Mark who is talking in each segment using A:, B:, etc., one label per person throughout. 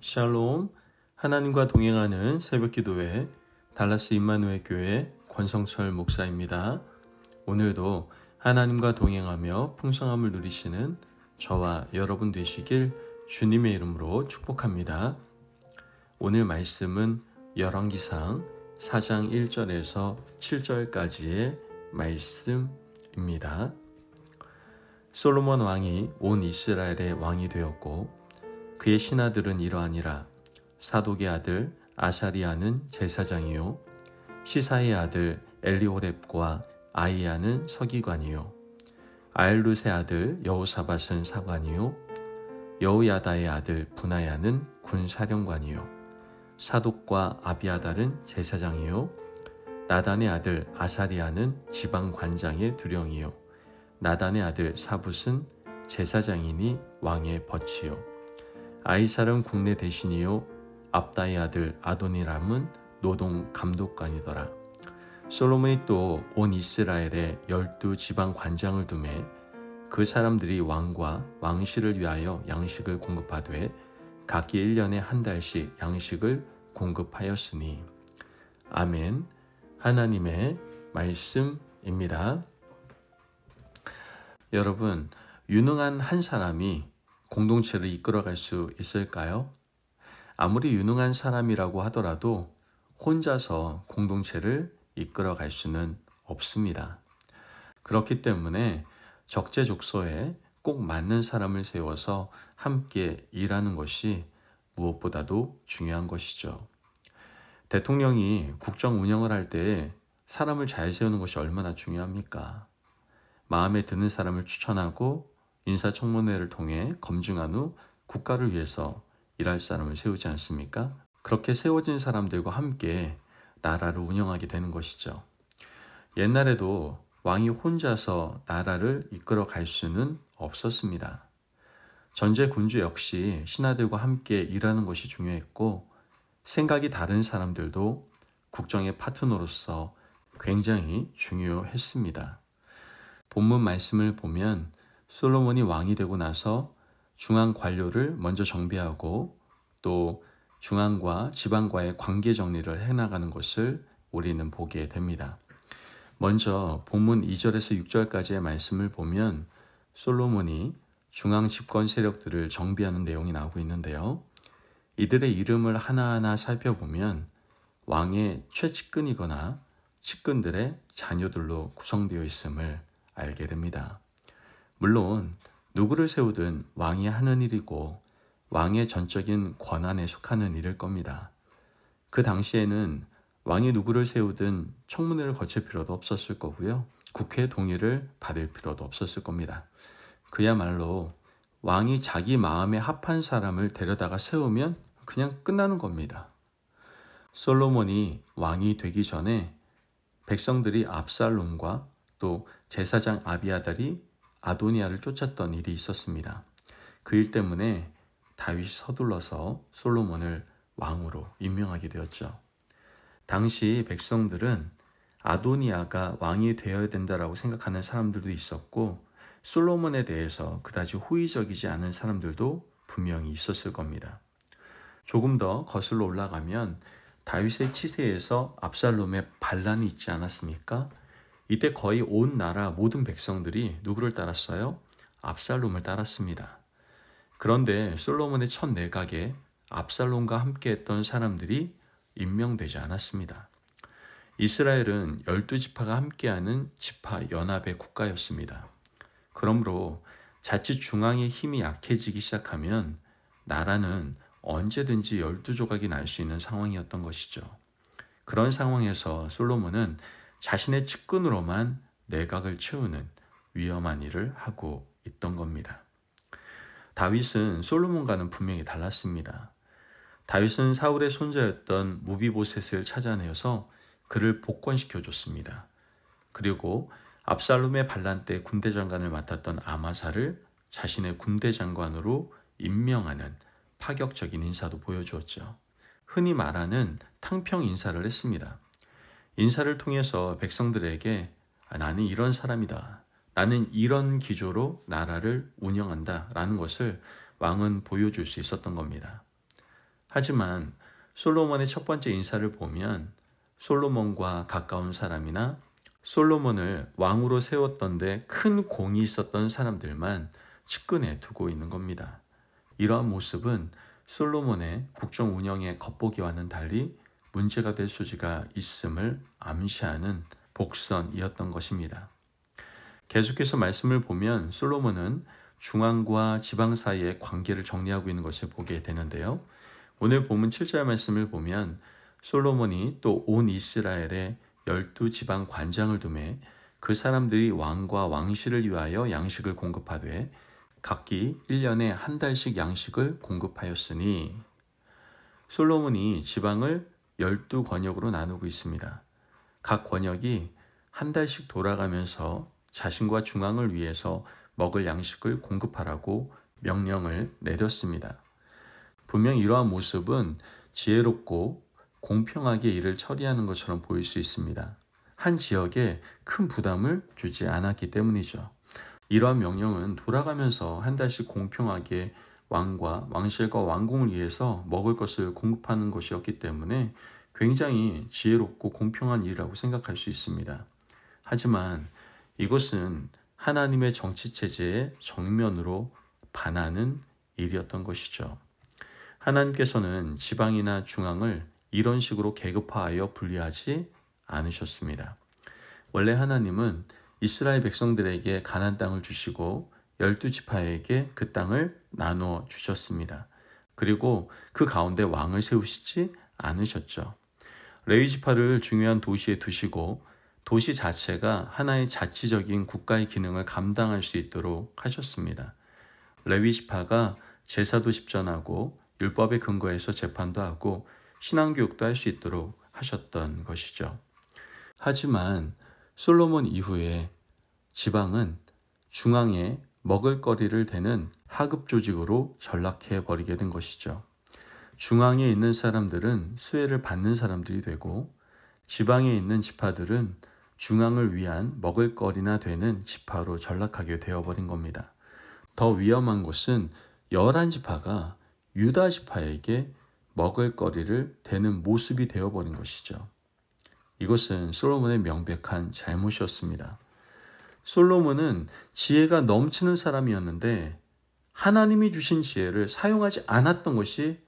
A: 샬롬, 하나님과 동행하는 새벽기도회 달라스 임마누엘 교회 권성철 목사입니다. 오늘도 하나님과 동행하며 풍성함을 누리시는 저와 여러분 되시길 주님의 이름으로 축복합니다. 오늘 말씀은 열왕기상 4장 1절에서 7절까지의 말씀입니다. 솔로몬 왕이 온 이스라엘의 왕이 되었고 그의 신하들은 이러하니라. 사독의 아들 아사리아는 제사장이요 시사의 아들 엘리호렙과 아이야는 서기관이요 아엘룻의 아들 여호사밧은 사관이요 여호야다의 아들 분하야는 군사령관이요 사독과 아비아달은 제사장이요 나단의 아들 아사리아는 지방관장의 두령이요 나단의 아들 사붓은 제사장이니 왕의 벗이요 아이살은 국내 대신이요 압다의 아들 아도니람은 노동 감독관이더라. 솔로몬이 또 온 이스라엘에 12지방 관장을 두매 그 사람들이 왕과 왕실을 위하여 양식을 공급하되 각기 1년에 한 달씩 양식을 공급하였으니. 아멘. 하나님의 말씀입니다. 여러분, 유능한 한 사람이 공동체를 이끌어갈 수 있을까요? 아무리 유능한 사람이라고 하더라도 혼자서 공동체를 이끌어갈 수는 없습니다. 그렇기 때문에 적재적소에 꼭 맞는 사람을 세워서 함께 일하는 것이 무엇보다도 중요한 것이죠. 대통령이 국정 운영을 할 때 사람을 잘 세우는 것이 얼마나 중요합니까? 마음에 드는 사람을 추천하고 인사청문회를 통해 검증한 후 국가를 위해서 일할 사람을 세우지 않습니까? 그렇게 세워진 사람들과 함께 나라를 운영하게 되는 것이죠. 옛날에도 왕이 혼자서 나라를 이끌어 갈 수는 없었습니다. 전제 군주 역시 신하들과 함께 일하는 것이 중요했고 생각이 다른 사람들도 국정의 파트너로서 굉장히 중요했습니다. 본문 말씀을 보면 솔로몬이 왕이 되고 나서 중앙 관료를 먼저 정비하고 또 중앙과 지방과의 관계 정리를 해나가는 것을 우리는 보게 됩니다. 먼저 본문 2절에서 6절까지의 말씀을 보면 솔로몬이 중앙 집권 세력들을 정비하는 내용이 나오고 있는데요. 이들의 이름을 하나하나 살펴보면 왕의 최측근이거나 측근들의 자녀들로 구성되어 있음을 알게 됩니다. 물론 누구를 세우든 왕이 하는 일이고 왕의 전적인 권한에 속하는 일일 겁니다. 그 당시에는 왕이 누구를 세우든 청문회를 거칠 필요도 없었을 거고요. 국회 동의를 받을 필요도 없었을 겁니다. 그야말로 왕이 자기 마음에 합한 사람을 데려다가 세우면 그냥 끝나는 겁니다. 솔로몬이 왕이 되기 전에 백성들이 압살롬과 또 제사장 아비아달이 아도니아를 쫓았던 일이 있었습니다. 그 일 때문에 다윗이 서둘러서 솔로몬을 왕으로 임명하게 되었죠. 당시 백성들은 아도니아가 왕이 되어야 된다라고 생각하는 사람들도 있었고 솔로몬에 대해서 그다지 호의적이지 않은 사람들도 분명히 있었을 겁니다. 조금 더 거슬러 올라가면 다윗의 치세에서 압살롬의 반란이 있지 않았습니까? 이때 거의 온 나라 모든 백성들이 누구를 따랐어요? 압살롬을 따랐습니다. 그런데 솔로몬의 첫 내각에 압살롬과 함께했던 사람들이 임명되지 않았습니다. 이스라엘은 12지파가 함께하는 지파 연합의 국가였습니다. 그러므로 자칫 중앙의 힘이 약해지기 시작하면 나라는 언제든지 12조각이 날 수 있는 상황이었던 것이죠. 그런 상황에서 솔로몬은 자신의 측근으로만 내각을 채우는 위험한 일을 하고 있던 겁니다. 다윗은 솔로몬과는 분명히 달랐습니다. 다윗은 사울의 손자였던 무비보셋을 찾아내어서 그를 복권시켜줬습니다. 그리고 압살롬의 반란 때 군대 장관을 맡았던 아마사를 자신의 군대 장관으로 임명하는 파격적인 인사도 보여주었죠. 흔히 말하는 탕평 인사를 했습니다. 인사를 통해서 백성들에게 나는 이런 사람이다. 나는 이런 기조로 나라를 운영한다. 라는 것을 왕은 보여줄 수 있었던 겁니다. 하지만 솔로몬의 첫 번째 인사를 보면 솔로몬과 가까운 사람이나 솔로몬을 왕으로 세웠던데 큰 공이 있었던 사람들만 측근에 두고 있는 겁니다. 이러한 모습은 솔로몬의 국정 운영의 겉보기와는 달리 문제가 될 소지가 있음을 암시하는 복선이었던 것입니다. 계속해서 말씀을 보면 솔로몬은 중앙과 지방 사이의 관계를 정리하고 있는 것을 보게 되는데요. 오늘 본문 7절 말씀을 보면 솔로몬이 또 온 이스라엘에 12지방 관장을 두매 그 사람들이 왕과 왕실을 위하여 양식을 공급하되 각기 1년에 한 달씩 양식을 공급하였으니 솔로몬이 지방을 12권역으로 나누고 있습니다. 각 권역이 한 달씩 돌아가면서 자신과 중앙을 위해서 먹을 양식을 공급하라고 명령을 내렸습니다. 분명 이러한 모습은 지혜롭고 공평하게 일을 처리하는 것처럼 보일 수 있습니다. 한 지역에 큰 부담을 주지 않았기 때문이죠. 이러한 명령은 돌아가면서 한 달씩 공평하게 왕과 왕실과 왕궁을 위해서 먹을 것을 공급하는 것이었기 때문에 굉장히 지혜롭고 공평한 일이라고 생각할 수 있습니다. 하지만 이것은 하나님의 정치체제의 정면으로 반하는 일이었던 것이죠. 하나님께서는 지방이나 중앙을 이런 식으로 계급화하여 분리하지 않으셨습니다. 원래 하나님은 이스라엘 백성들에게 가나안 땅을 주시고 12지파에게 그 땅을 나누어 주셨습니다. 그리고 그 가운데 왕을 세우시지 않으셨죠. 레위 지파를 중요한 도시에 두시고 도시 자체가 하나의 자치적인 국가의 기능을 감당할 수 있도록 하셨습니다. 레위 지파가 제사도 집전하고 율법에 근거해서 재판도 하고 신앙교육도 할 수 있도록 하셨던 것이죠. 하지만 솔로몬 이후에 지방은 중앙에 먹을거리를 대는 하급 조직으로 전락해 버리게 된 것이죠. 중앙에 있는 사람들은 수혜를 받는 사람들이 되고 지방에 있는 지파들은 중앙을 위한 먹을거리나 되는 지파로 전락하게 되어버린 겁니다. 더 위험한 것은 11지파가 유다 지파에게 먹을거리를 대는 모습이 되어버린 것이죠. 이것은 솔로몬의 명백한 잘못이었습니다. 솔로몬은 지혜가 넘치는 사람이었는데 하나님이 주신 지혜를 사용하지 않았던 것이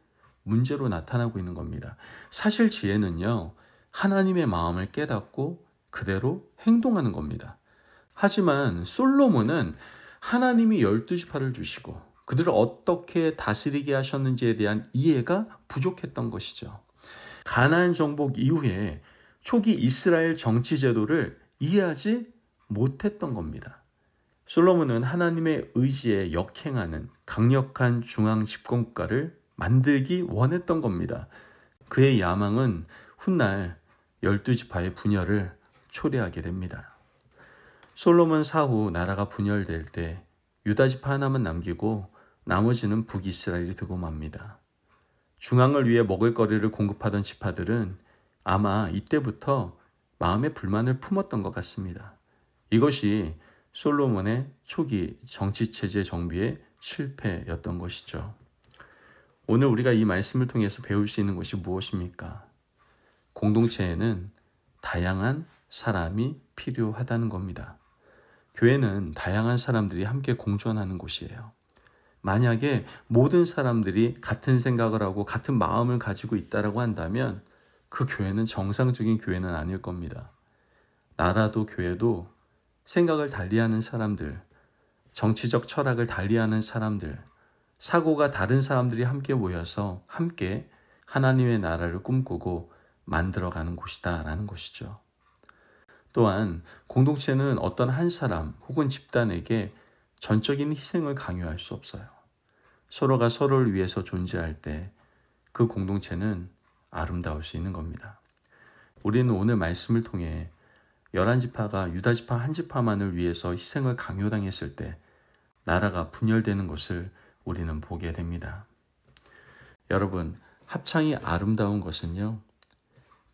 A: 문제로 나타나고 있는 겁니다. 사실 지혜는요, 하나님의 마음을 깨닫고 그대로 행동하는 겁니다. 하지만 솔로몬은 하나님이 12지파를 주시고 그들을 어떻게 다스리게 하셨는지에 대한 이해가 부족했던 것이죠. 가나안 정복 이후에 초기 이스라엘 정치 제도를 이해하지 못했던 겁니다. 솔로몬은 하나님의 의지에 역행하는 강력한 중앙 집권국가를 만들기 원했던 겁니다. 그의 야망은 훗날 12지파의 분열을 초래하게 됩니다. 솔로몬 사후 나라가 분열될 때 유다지파 하나만 남기고 나머지는 북이스라엘이 되고 맙니다. 중앙을 위해 먹을거리를 공급하던 지파들은 아마 이때부터 마음의 불만을 품었던 것 같습니다. 이것이 솔로몬의 초기 정치체제 정비의 실패였던 것이죠. 오늘 우리가 이 말씀을 통해서 배울 수 있는 것이 무엇입니까? 공동체에는 다양한 사람이 필요하다는 겁니다. 교회는 다양한 사람들이 함께 공존하는 곳이에요. 만약에 모든 사람들이 같은 생각을 하고 같은 마음을 가지고 있다고 한다면 그 교회는 정상적인 교회는 아닐 겁니다. 나라도 교회도 생각을 달리하는 사람들, 정치적 철학을 달리하는 사람들, 사고가 다른 사람들이 함께 모여서 함께 하나님의 나라를 꿈꾸고 만들어가는 곳이다라는 것이죠. 또한 공동체는 어떤 한 사람 혹은 집단에게 전적인 희생을 강요할 수 없어요. 서로가 서로를 위해서 존재할 때 그 공동체는 아름다울 수 있는 겁니다. 우리는 오늘 말씀을 통해 11지파가 유다지파 한 지파만을 위해서 희생을 강요당했을 때 나라가 분열되는 것을 우리는 보게 됩니다. 여러분, 합창이 아름다운 것은요,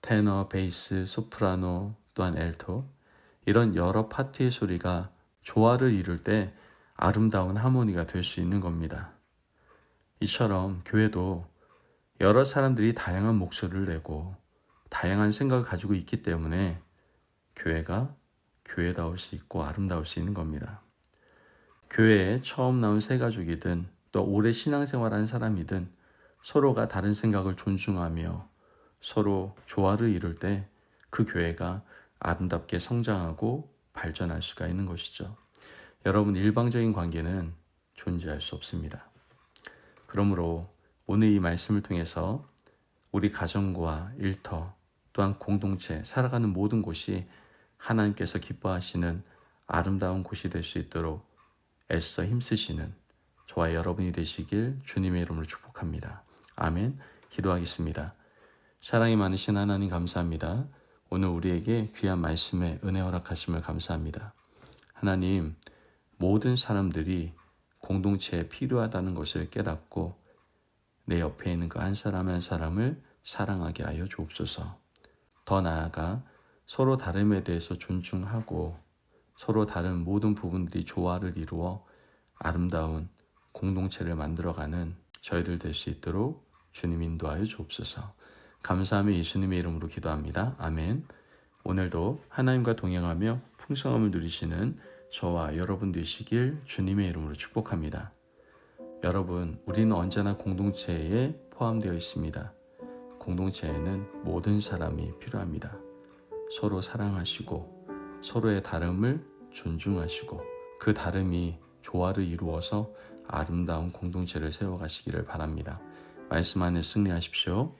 A: 테너, 베이스, 소프라노, 또한 엘토, 이런 여러 파트의 소리가 조화를 이룰 때 아름다운 하모니가 될 수 있는 겁니다. 이처럼 교회도 여러 사람들이 다양한 목소리를 내고 다양한 생각을 가지고 있기 때문에 교회가 교회다울 수 있고 아름다울 수 있는 겁니다. 교회에 처음 나온 새가족이든 또 오래 신앙생활한 사람이든 서로가 다른 생각을 존중하며 서로 조화를 이룰 때 그 교회가 아름답게 성장하고 발전할 수가 있는 것이죠. 여러분, 일방적인 관계는 존재할 수 없습니다. 그러므로 오늘 이 말씀을 통해서 우리 가정과 일터 또한 공동체, 살아가는 모든 곳이 하나님께서 기뻐하시는 아름다운 곳이 될 수 있도록 애써 힘쓰시는 저와 여러분이 되시길 주님의 이름으로 축복합니다. 아멘. 기도하겠습니다. 사랑이 많으신 하나님 감사합니다. 오늘 우리에게 귀한 말씀에 은혜 허락하심을 감사합니다. 하나님, 모든 사람들이 공동체에 필요하다는 것을 깨닫고 내 옆에 있는 그 한 사람 한 사람을 사랑하게 하여 주옵소서. 더 나아가 서로 다름에 대해서 존중하고 서로 다른 모든 부분들이 조화를 이루어 아름다운 공동체를 만들어가는 저희들 될 수 있도록 주님 인도하여 주옵소서. 감사하며 예수님의 이름으로 기도합니다. 아멘. 오늘도 하나님과 동행하며 풍성함을 누리시는 저와 여러분 되시길 주님의 이름으로 축복합니다. 여러분, 우리는 언제나 공동체에 포함되어 있습니다. 공동체에는 모든 사람이 필요합니다. 서로 사랑하시고 서로의 다름을 존중하시고 그 다름이 조화를 이루어서 아름다운 공동체를 세워가시기를 바랍니다. 말씀 안에 승리하십시오.